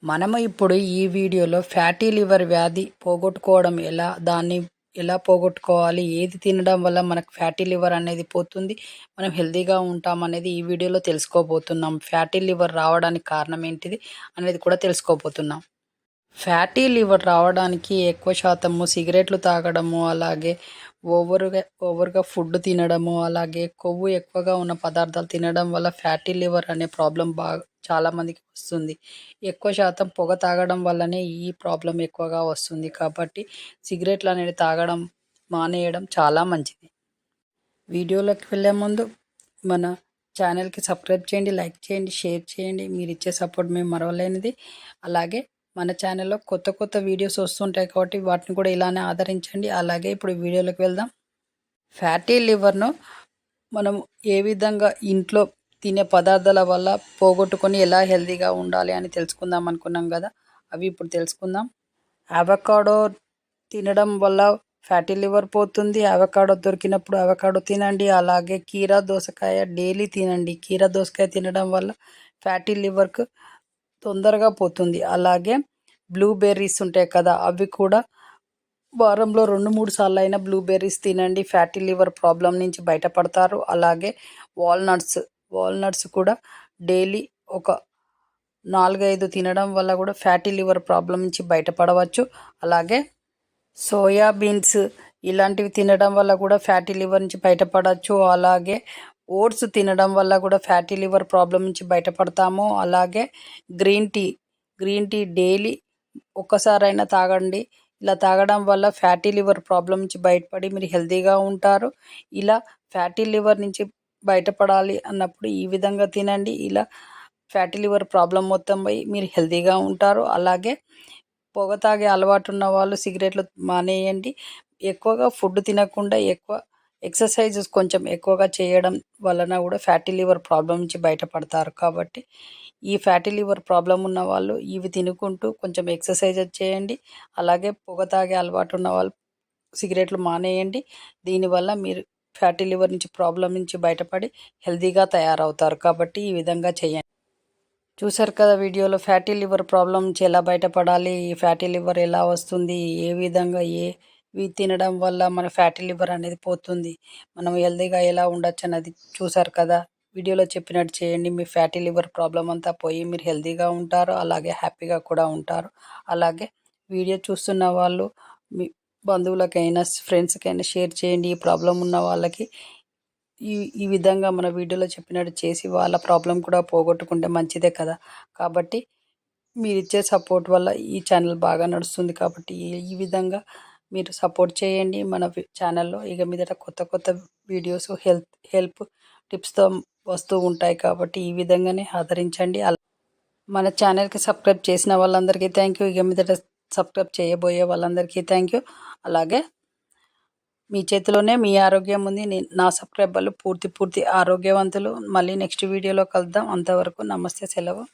మనము ఇప్పుడు ఈ వీడియోలో ఫ్యాటీ లివర్ వ్యాధి పోగొట్టుకోవడం ఎలా, దాన్ని ఎలా పోగొట్టుకోవాలి, ఏది తినడం వల్ల మనకు ఫ్యాటీ లివర్ అనేది పోతుంది, మనం హెల్తీగా ఉంటామనేది ఈ వీడియోలో తెలుసుకోబోతున్నాం. ఫ్యాటీ లివర్ రావడానికి కారణం ఏంటిది అనేది కూడా తెలుసుకోబోతున్నాం. ఫ్యాటీ లివర్ రావడానికి ఎక్కువ శాతము సిగరెట్లు తాగడము, అలాగే ఓవర్గా ఫుడ్ తినడము, అలాగే కొవ్వు ఎక్కువగా ఉన్న పదార్థాలు తినడం వల్ల ఫ్యాటీ లివర్ అనే ప్రాబ్లం చాలామందికి వస్తుంది. ఎక్కువ శాతం పొగ తాగడం వల్లనే ఈ ప్రాబ్లం ఎక్కువగా వస్తుంది. కాబట్టి సిగరెట్లు అనేది తాగడం మానేయడం చాలా మంచిది. వీడియోలోకి వెళ్ళే ముందు మన ఛానల్కి సబ్స్క్రైబ్ చేయండి, లైక్ చేయండి, షేర్ చేయండి. మీరు ఇచ్చే సపోర్ట్ మేము మరవలేనిది. అలాగే మన ఛానల్లో కొత్త వీడియోస్ వస్తుంటాయి కాబట్టి వాటిని కూడా ఇలానే ఆదరించండి. అలాగే ఇప్పుడు వీడియోలోకి వెళ్దాం. ఫ్యాటీ లివర్ను మనం ఏ విధంగా ఇంట్లో తినే పదార్థాల వల్ల పోగొట్టుకొని ఎలా హెల్తీగా ఉండాలి అని తెలుసుకుందాం అనుకున్నాం కదా, అవి ఇప్పుడు తెలుసుకుందాం. అవకాడో తినడం వల్ల ఫ్యాటీ లివర్ పోతుంది. అవకాడో దొరికినప్పుడు అవకాడో తినండి. అలాగే కీరా దోసకాయ డైలీ తినండి. కీరా దోసకాయ తినడం వల్ల ఫ్యాటీ లివర్కు తొందరగా పోతుంది. అలాగే బ్లూబెర్రీస్ ఉంటాయి కదా, అవి కూడా వారంలో 2-3 సార్లు అయినా బ్లూబెర్రీస్ తినండి. ఫ్యాటీ లివర్ ప్రాబ్లం నుంచి బయటపడతారు. అలాగే వాల్నట్స్ కూడా డైలీ ఒక 4-5 తినడం వల్ల కూడా ఫ్యాటీ లివర్ ప్రాబ్లం నుంచి బయటపడవచ్చు. అలాగే సోయా బీన్స్ ఇలాంటివి తినడం వల్ల కూడా ఫ్యాటీ లివర్ నుంచి బయటపడవచ్చు. అలాగే ఓట్స్ తినడం వల్ల కూడా ఫ్యాటీ లివర్ ప్రాబ్లం నుంచి బయటపడతాము. అలాగే గ్రీన్ టీ డైలీ ఒక్కసారైనా తాగండి. ఇలా తాగడం వల్ల ఫ్యాటీ లివర్ ప్రాబ్లం నుంచి బయటపడి మీరు హెల్తీగా ఉంటారు. ఇలా ఫ్యాటీ లివర్ నుంచి బయటపడాలి అన్నప్పుడు ఈ విధంగా తినండి. ఇలా ఫ్యాటీ లివర్ ప్రాబ్లం మొత్తం పోయి మీరు హెల్తీగా ఉంటారు. అలాగే పొగ తాగే అలవాటు ఉన్న వాళ్ళు సిగరెట్లు మానేయండి. ఎక్కువగా ఫుడ్ తినకుండా ఎక్కువ ఎక్సర్సైజెస్ కొంచెం ఎక్కువగా చేయడం వలన కూడా ఫ్యాటీ లివర్ ప్రాబ్లం నుంచి బయటపడతారు. కాబట్టి ఈ ఫ్యాటీ లివర్ ప్రాబ్లం ఉన్న వాళ్ళు ఇవి తినుకుంటూ కొంచెం ఎక్సర్సైజెస్ చేయండి. అలాగే పొగ తాగే అలవాటు ఉన్న వాళ్ళు సిగరెట్లు మానేయండి. దీనివల్ల మీరు ఫ్యాటీ లివర్ నుంచి ప్రాబ్లం నుంచి బయటపడి హెల్తీగా తయారవుతారు. కాబట్టి ఈ విధంగా చేయండి. చూసారు కదా వీడియోలో ఫ్యాటీ లివర్ ప్రాబ్లం నుంచి ఎలా బయటపడాలి, ఈ ఫ్యాటీ లివర్ ఎలా వస్తుంది, ఏ విధంగా ఏవి తినడం వల్ల మన ఫ్యాటీ లివర్ అనేది పోతుంది, మనం హెల్తీగా ఎలా ఉండొచ్చు అన్నది చూసారు కదా. వీడియోలో చెప్పినట్టు చేయండి. మీ ఫ్యాటీ లివర్ ప్రాబ్లం అంతా పోయి మీరు హెల్తీగా ఉంటారు. అలాగే హ్యాపీగా కూడా ఉంటారు. అలాగే వీడియో చూస్తున్న వాళ్ళు మీ బంధువులకైనా ఫ్రెండ్స్కైనా షేర్ చేయండి. ఈ ప్రాబ్లం ఉన్న వాళ్ళకి ఈ విధంగా మన వీడియోలో చెప్పినట్టు చేసి వాళ్ళ ప్రాబ్లం కూడా పోగొట్టుకుంటే మంచిదే కదా. కాబట్టి మీరిచ్చే సపోర్ట్ వల్ల ఈ ఛానల్ బాగా నడుస్తుంది. కాబట్టి ఈ విధంగా మీరు సపోర్ట్ చేయండి మన ఛానల్లో. ఇక మీదట కొత్త వీడియోస్ హెల్ప్ టిప్స్తో వస్తూ ఉంటాయి. కాబట్టి ఈ విధంగానే ఆదరించండి. మన ఛానల్కి సబ్స్క్రైబ్ చేసిన వాళ్ళందరికీ థ్యాంక్ యూ. ఇక మీదట సబ్స్క్రైబ్ చేయబోయే వాళ్ళందరికీ థ్యాంక్ యూ. అలాగే మీ చేతిలోనే మీ ఆరోగ్యం ఉంది. నా సబ్స్క్రైబర్లు పూర్తి ఆరోగ్యవంతులు. మళ్ళీ నెక్స్ట్ వీడియోలో కలుద్దాం. అంతవరకు నమస్తే, సెలవు.